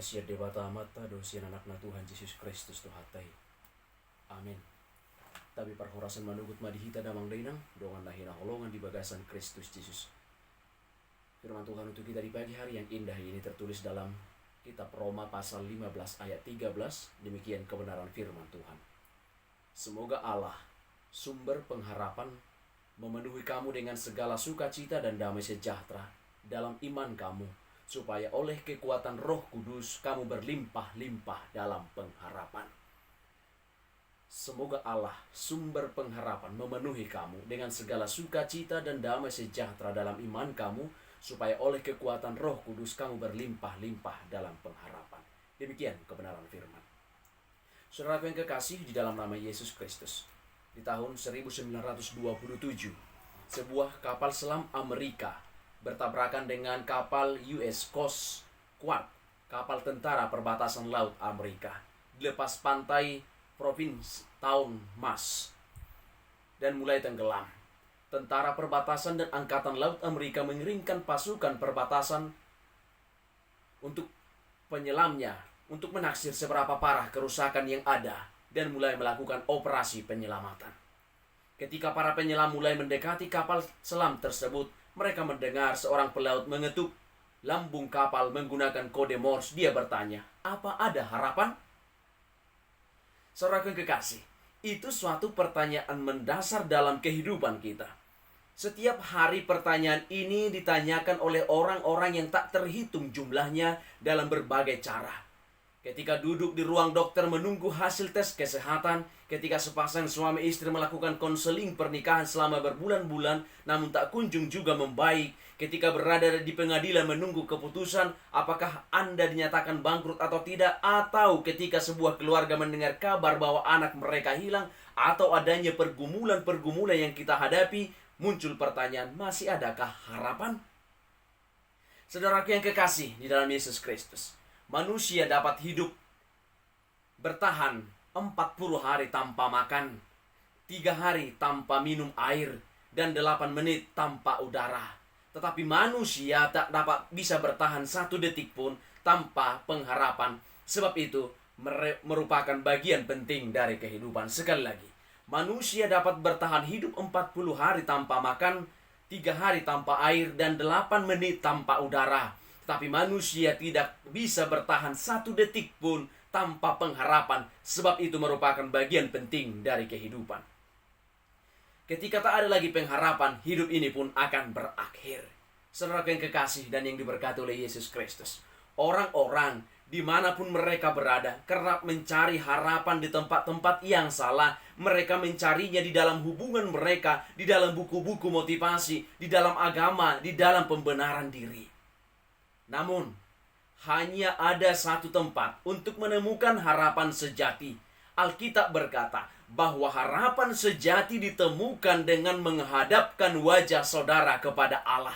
Asia debata mata dosia anakna Tuhan Yesus Kristus Tuhatai. Amin. Tapi perhorasan manugut madihita damang dainang dongan lahina holongan di bagasan Kristus Yesus. Firman Tuhan untuk kita di pagi hari yang indah ini tertulis dalam kitab Roma pasal 15 ayat 13. Demikian kebenaran firman Tuhan. Semoga Allah, sumber pengharapan, memenuhi kamu dengan segala sukacita dan damai sejahtera dalam iman kamu, supaya oleh kekuatan Roh Kudus kamu berlimpah-limpah dalam pengharapan. Semoga Allah, sumber pengharapan, memenuhi kamu dengan segala sukacita dan damai sejahtera dalam iman kamu, supaya oleh kekuatan Roh Kudus kamu berlimpah-limpah dalam pengharapan. Demikian kebenaran firman. Saudaraku yang kekasih di dalam nama Yesus Kristus, di tahun 1927, sebuah kapal selam Amerika bertabrakan dengan kapal US Coast Guard, kapal tentara perbatasan laut Amerika, di lepas pantai provinsi Town Mas, dan mulai tenggelam. Tentara perbatasan dan angkatan laut Amerika mengirimkan pasukan perbatasan untuk penyelamnya, untuk menaksir seberapa parah kerusakan yang ada dan mulai melakukan operasi penyelamatan. Ketika para penyelam mulai mendekati kapal selam tersebut, mereka mendengar seorang pelaut mengetuk lambung kapal menggunakan kode Morse. Dia bertanya, "Apa ada harapan?" Saudara yang kekasih, itu suatu pertanyaan mendasar dalam kehidupan kita. Setiap hari pertanyaan ini ditanyakan oleh orang-orang yang tak terhitung jumlahnya dalam berbagai cara. Ketika duduk di ruang dokter menunggu hasil tes kesehatan, ketika sepasang suami istri melakukan konseling pernikahan selama berbulan-bulan namun tak kunjung juga membaik, ketika berada di pengadilan menunggu keputusan apakah Anda dinyatakan bangkrut atau tidak, atau ketika sebuah keluarga mendengar kabar bahwa anak mereka hilang, atau adanya pergumulan-pergumulan yang kita hadapi, muncul pertanyaan, masih adakah harapan? Saudaraku yang kekasih di dalam Yesus Kristus, manusia dapat hidup bertahan 40 hari tanpa makan, 3 hari tanpa minum air, dan 8 menit tanpa udara. Tetapi manusia tak dapat bisa bertahan 1 detik pun tanpa pengharapan. Sebab itu merupakan bagian penting dari kehidupan. Sekali lagi, manusia dapat bertahan hidup 40 hari tanpa makan, 3 hari tanpa air, dan 8 menit tanpa udara. Tapi manusia tidak bisa bertahan 1 detik pun tanpa pengharapan. Sebab itu merupakan bagian penting dari kehidupan. Ketika tak ada lagi pengharapan, hidup ini pun akan berakhir. Saudara yang kekasih dan yang diberkati oleh Yesus Kristus, orang-orang dimanapun mereka berada kerap mencari harapan di tempat-tempat yang salah. Mereka mencarinya di dalam hubungan mereka, di dalam buku-buku motivasi, di dalam agama, di dalam pembenaran diri. Namun, hanya ada satu tempat untuk menemukan harapan sejati. Alkitab berkata bahwa harapan sejati ditemukan dengan menghadapkan wajah saudara kepada Allah.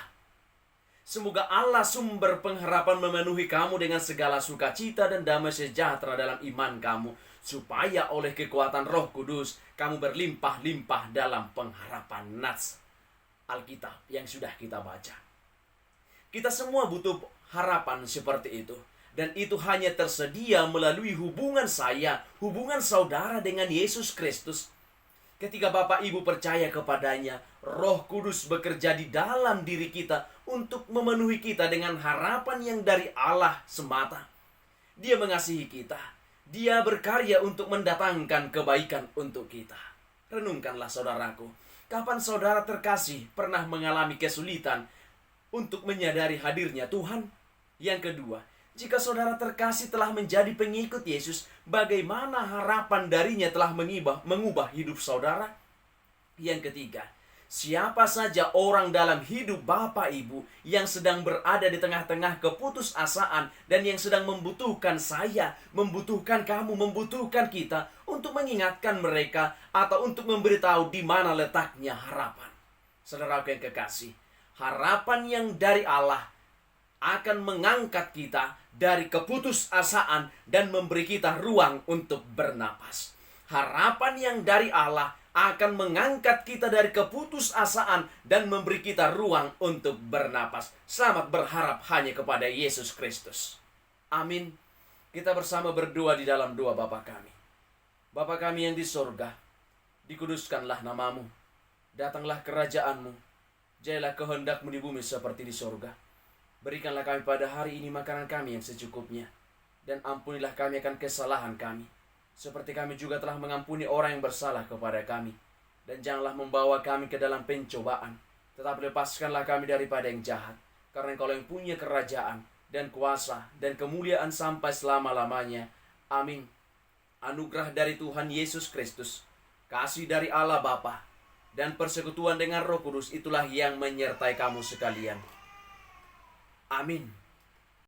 Semoga Allah sumber pengharapan memenuhi kamu dengan segala sukacita dan damai sejahtera dalam iman kamu, supaya oleh kekuatan Roh Kudus kamu berlimpah-limpah dalam pengharapan. Nats Alkitab yang sudah kita baca. Kita semua butuh harapan seperti itu. Dan itu hanya tersedia melalui hubungan saya, hubungan saudara dengan Yesus Kristus. Ketika Bapak Ibu percaya kepadanya, Roh Kudus bekerja di dalam diri kita untuk memenuhi kita dengan harapan yang dari Allah semata. Dia mengasihi kita. Dia berkarya untuk mendatangkan kebaikan untuk kita. Renungkanlah saudaraku, kapan saudara terkasih pernah mengalami kesulitan untuk menyadari hadirnya Tuhan? Yang kedua, jika saudara terkasih telah menjadi pengikut Yesus, bagaimana harapan darinya telah mengubah hidup saudara? Yang ketiga, siapa saja orang dalam hidup Bapak Ibu yang sedang berada di tengah-tengah keputusasaan dan yang sedang membutuhkan saya, membutuhkan kamu, membutuhkan kita untuk mengingatkan mereka atau untuk memberitahu di mana letaknya harapan. Saudaraku yang kekasih, harapan yang dari Allah akan mengangkat kita dari keputusasaan dan memberi kita ruang untuk bernapas. Harapan yang dari Allah akan mengangkat kita dari keputusasaan dan memberi kita ruang untuk bernapas. Selamat berharap hanya kepada Yesus Kristus. Amin. Kita bersama berdoa di dalam doa Bapa kami. Bapa kami yang di sorga, dikuduskanlah namamu. Datanglah kerajaanmu. Jadilah kehendakmu di bumi seperti di sorga. Berikanlah kami pada hari ini makanan kami yang secukupnya. Dan ampunilah kami akan kesalahan kami, seperti kami juga telah mengampuni orang yang bersalah kepada kami. Dan janganlah membawa kami ke dalam pencobaan, tetapi lepaskanlah kami daripada yang jahat. Karena Engkau yang punya kerajaan dan kuasa dan kemuliaan sampai selama-lamanya. Amin. Anugerah dari Tuhan Yesus Kristus, kasih dari Allah Bapa, dan persekutuan dengan Roh Kudus itulah yang menyertai kamu sekalian. Amin.